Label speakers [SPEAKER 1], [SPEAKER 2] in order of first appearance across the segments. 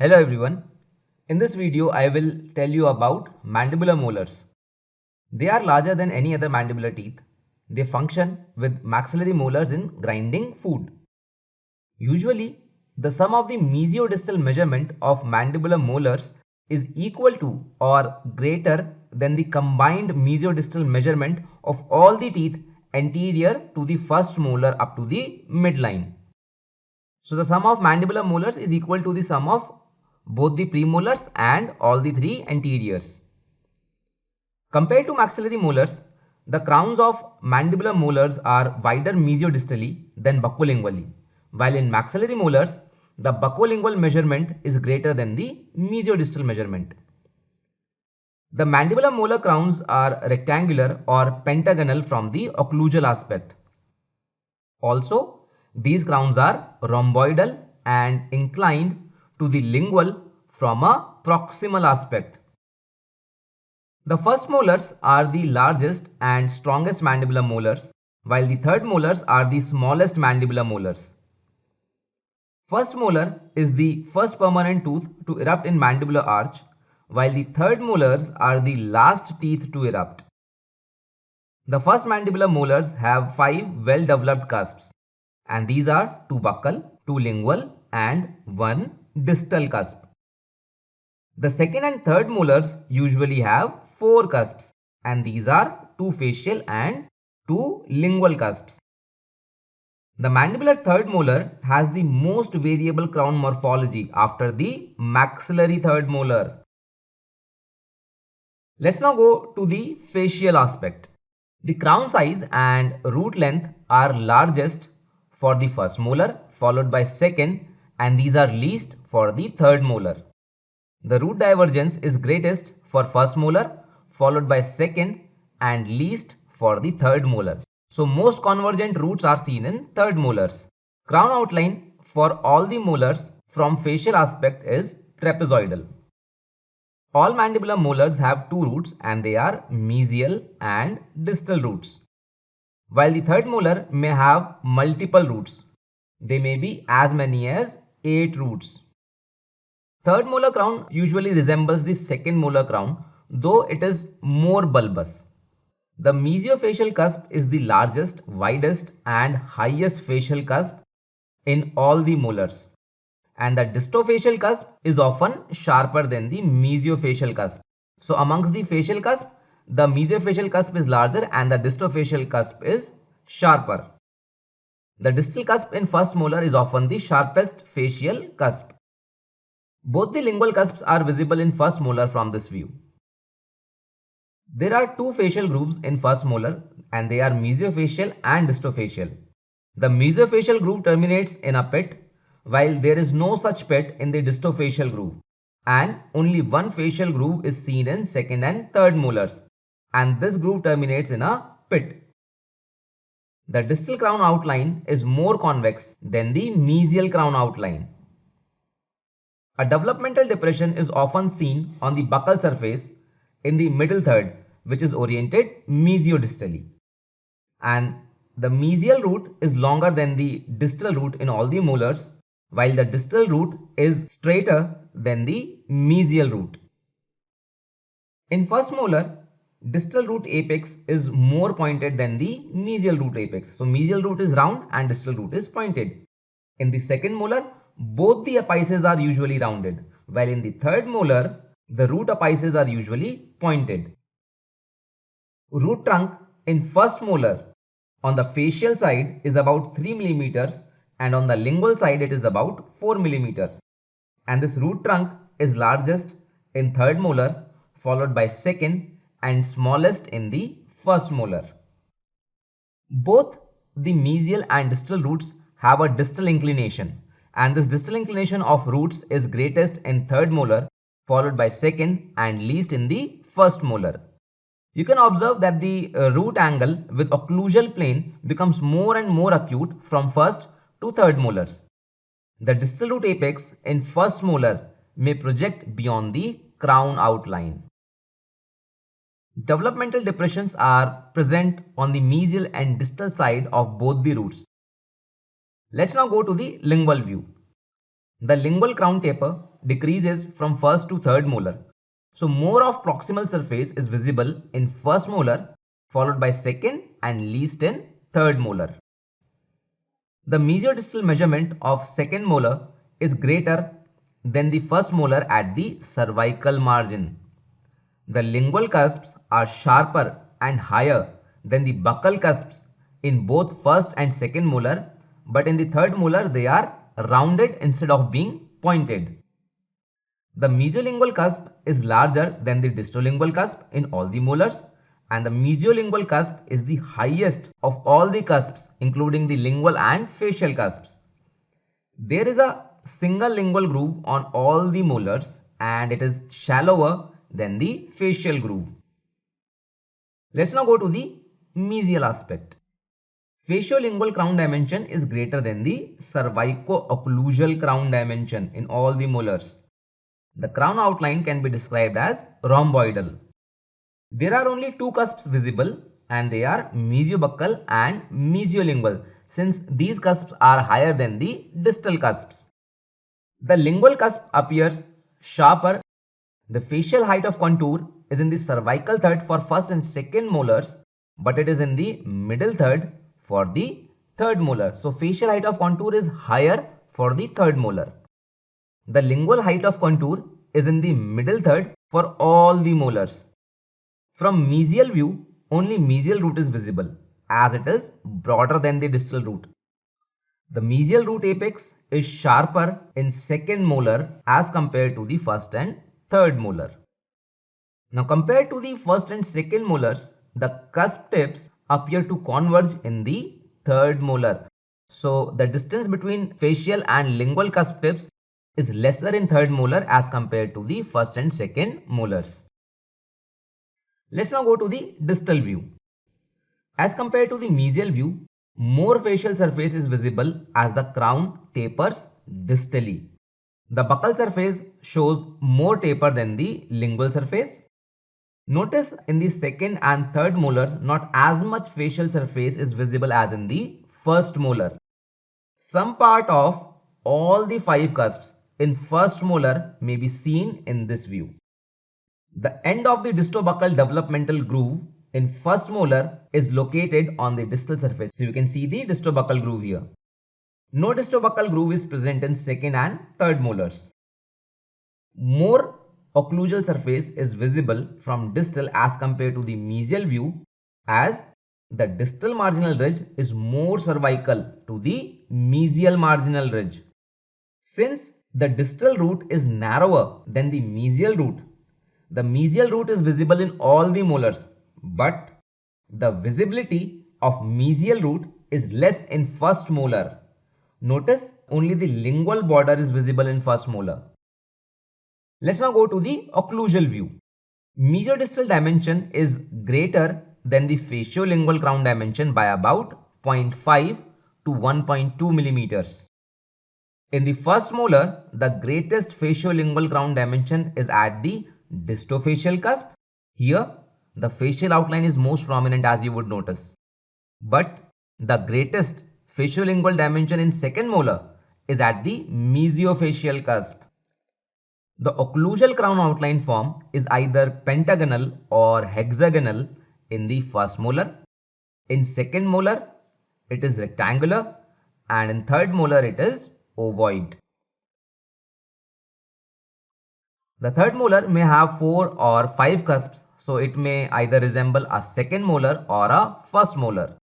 [SPEAKER 1] Hello everyone. In this video, I will tell you about mandibular molars. They are larger than any other mandibular teeth. They function with maxillary molars in grinding food. Usually, the sum of the mesiodistal measurement of mandibular molars is equal to or greater than the combined mesiodistal measurement of all the teeth anterior to the first molar up to the midline. So the sum of mandibular molars is equal to the sum of both the premolars and all the three anteriors. Compared to maxillary molars, the crowns of mandibular molars are wider mesiodistally than buccolingually, while in maxillary molars, the buccolingual measurement is greater than the mesiodistal measurement. The mandibular molar crowns are rectangular or pentagonal from the occlusal aspect. Also, these crowns are rhomboidal and inclined to the lingual from a proximal aspect. The first molars are the largest and strongest mandibular molars, while the third molars are the smallest mandibular molars. First molar is the first permanent tooth to erupt in mandibular arch, while the third molars are the last teeth to erupt. The first mandibular molars have 5 well-developed cusps, and these are 2 buccal, 2 lingual and 1 distal cusp. The second and third molars usually have 4 cusps, and these are 2 facial and 2 lingual cusps. The mandibular third molar has the most variable crown morphology after the maxillary third molar. Let's now go to the facial aspect. The crown size and root length are largest for the first molar, followed by second, and these are least for the third molar. The root divergence is greatest for first molar, followed by second, and least for the third molar. So most convergent roots are seen in third molars. Crown outline for all the molars from facial aspect is trapezoidal. All mandibular molars have 2 roots, and they are mesial and distal roots. While the third molar may have multiple roots. They may be as many as 8 roots. Third molar crown usually resembles the second molar crown, though it is more bulbous. The mesiofacial cusp is the largest, widest and highest facial cusp in all the molars. And the distofacial cusp is often sharper than the mesiofacial cusp. So amongst the facial cusp, the mesiofacial cusp is larger and the distofacial cusp is sharper. The distal cusp in first molar is often the sharpest facial cusp. Both the lingual cusps are visible in first molar from this view. There are 2 facial grooves in first molar, and they are mesiofacial and distofacial. The mesiofacial groove terminates in a pit, while there is no such pit in the distofacial groove, and only one facial groove is seen in second and third molars, and this groove terminates in a pit. The distal crown outline is more convex than the mesial crown outline. A developmental depression is often seen on the buccal surface in the middle third, which is oriented mesiodistally. And the mesial root is longer than the distal root in all the molars, while the distal root is straighter than the mesial root. In first molar, distal root apex is more pointed than the mesial root apex. So mesial root is round and distal root is pointed. In the second molar, both the apices are usually rounded, while in the third molar, the root apices are usually pointed. Root trunk in first molar on the facial side is about 3 mm, and on the lingual side it is about 4 mm. And this root trunk is largest in third molar, followed by second, and smallest in the first molar. Both the mesial and distal roots have a distal inclination, and this distal inclination of roots is greatest in third molar, followed by second, and least in the first molar. You can observe that the root angle with occlusal plane becomes more and more acute from first to third molars. The distal root apex in first molar may project beyond the crown outline. Developmental depressions are present on the mesial and distal side of both the roots. Let's now go to the lingual view. The lingual crown taper decreases from first to third molar. So more of proximal surface is visible in first molar followed by second and least in third molar. The mesiodistal measurement of second molar is greater than the first molar at the cervical margin. The lingual cusps are sharper and higher than the buccal cusps in both first and second molar, but in the third molar they are rounded instead of being pointed. The mesiolingual cusp is larger than the distolingual cusp in all the molars, and the mesiolingual cusp is the highest of all the cusps including the lingual and facial cusps. There is a single lingual groove on all the molars and it is shallower than the facial groove. Let's now go to the mesial aspect. Faciolingual crown dimension is greater than the cervico-occlusal crown dimension in all the molars. The crown outline can be described as rhomboidal. There are only two cusps visible and they are mesiobuccal and mesiolingual, since these cusps are higher than the distal cusps. The lingual cusp appears sharper. The facial height of contour is in the cervical third for first and second molars, but it is in the middle third for the third molar. So facial height of contour is higher for the third molar. The lingual height of contour is in the middle third for all the molars. From mesial view, only mesial root is visible as it is broader than the distal root. The mesial root apex is sharper in second molar as compared to the first and third molar. Now compared to the first and second molars, the cusp tips appear to converge in the third molar. So the distance between facial and lingual cusp tips is lesser in third molar as compared to the first and second molars. Let's now go to the distal view. As compared to the mesial view, more facial surface is visible as the crown tapers distally. The buccal surface shows more taper than the lingual surface. Notice in the second and third molars, not as much facial surface is visible as in the first molar. Some part of all the five cusps in first molar may be seen in this view. The end of the distobuccal developmental groove in first molar is located on the distal surface. So you can see the distobuccal groove here. No distobuccal groove is present in second and third molars. More occlusal surface is visible from distal as compared to the mesial view, as the distal marginal ridge is more cervical to the mesial marginal ridge. Since the distal root is narrower than the mesial root, the mesial root is visible in all the molars, but the visibility of mesial root is less in first molar. Notice only the lingual border is visible in first molar. Let's now go to the occlusal view. Mesiodistal dimension is greater than the faciolingual crown dimension by about 0.5 to 1.2 millimeters. In the first molar, the greatest faciolingual crown dimension is at the distofacial cusp. Here, the facial outline is most prominent, as you would notice. But the greatest faciolingual dimension in second molar is at the mesiofacial cusp. The occlusal crown outline form is either pentagonal or hexagonal in the first molar. In second molar, it is rectangular, and in third molar, it is ovoid. The third molar may have 4 or 5 cusps, so it may either resemble a second molar or a first molar.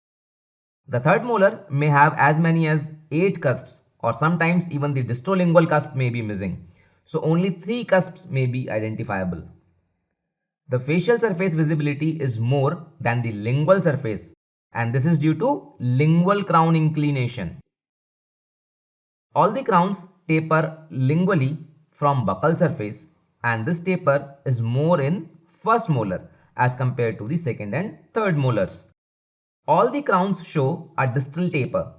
[SPEAKER 1] The third molar may have as many as 8 cusps, or sometimes even the distolingual cusp may be missing. So only 3 cusps may be identifiable. The facial surface visibility is more than the lingual surface, and this is due to lingual crown inclination. All the crowns taper lingually from buccal surface, and this taper is more in first molar as compared to the second and third molars. All the crowns show a distal taper.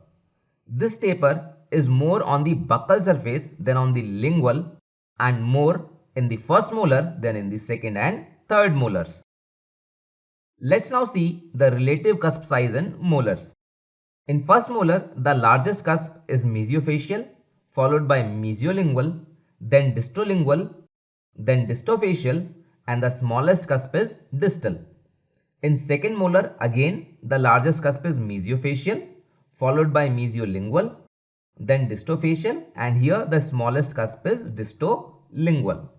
[SPEAKER 1] This taper is more on the buccal surface than on the lingual, and more in the first molar than in the second and third molars. Let's now see the relative cusp size in molars. In first molar, the largest cusp is mesiofacial, followed by mesiolingual, then distolingual, then distofacial, and the smallest cusp is distal. In second molar, again the largest cusp is mesiofacial, followed by mesiolingual, then distofacial, and here the smallest cusp is distolingual.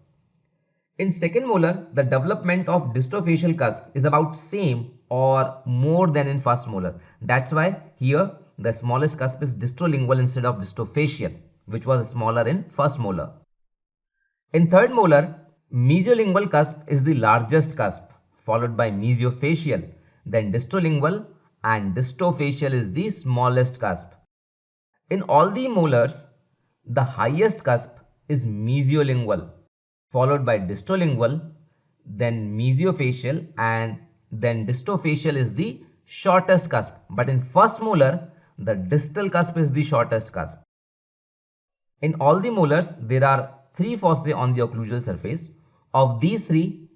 [SPEAKER 1] In second molar, the development of distofacial cusp is about same or more than in first molar. That's why here the smallest cusp is distolingual instead of distofacial, which was smaller in first molar. In third molar, mesiolingual cusp is the largest cusp, followed by mesiofacial, then distolingual, and distofacial is the smallest cusp. In all the molars, the highest cusp is mesiolingual, followed by distolingual, then mesiofacial, and then distofacial is the shortest cusp. But in first molar, the distal cusp is the shortest cusp. In all the molars, there are 3 fossae on the occlusal surface. Of these 3,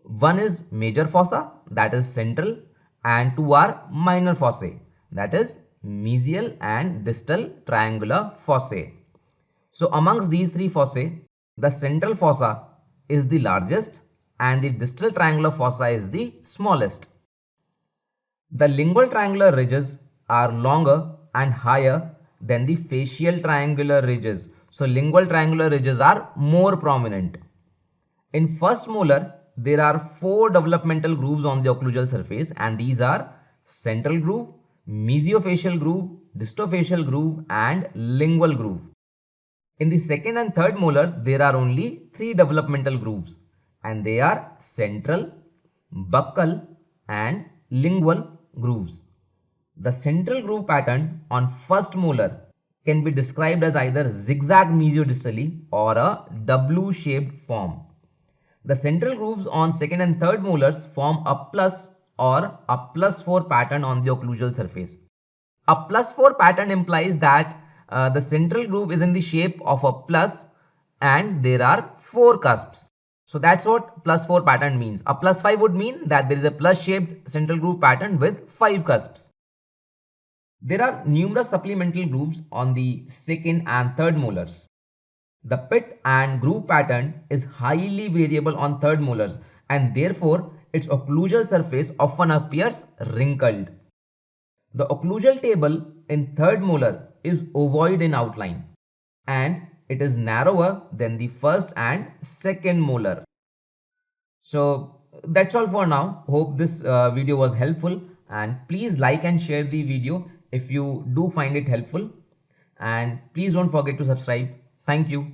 [SPEAKER 1] one is major fossa, that is central, and 2 are minor fossae, that is mesial and distal triangular fossae. So amongst these 3 fossae, the central fossa is the largest and the distal triangular fossa is the smallest. The lingual triangular ridges are longer and higher than the facial triangular ridges. So lingual triangular ridges are more prominent. In first molar, there are 4 developmental grooves on the occlusal surface, and these are central groove, mesiofacial groove, distofacial groove, and lingual groove. In the second and third molars, there are only 3 developmental grooves, and they are central, buccal, and lingual grooves. The central groove pattern on first molar can be described as either zigzag mesiodistally or a W-shaped form. The central grooves on second and third molars form a plus or a +4 pattern on the occlusal surface. A +4 pattern implies that the central groove is in the shape of a plus and there are 4 cusps. So that's what +4 pattern means. A +5 would mean that there is a plus shaped central groove pattern with 5 cusps. There are numerous supplemental grooves on the second and third molars. The pit and groove pattern is highly variable on third molars and therefore its occlusal surface often appears wrinkled. The occlusal table in third molar is ovoid in outline and it is narrower than the first and second molar. So that's all for now. Hope this video was helpful, and please like and share the video if you do find it helpful, and please don't forget to subscribe. Thank you.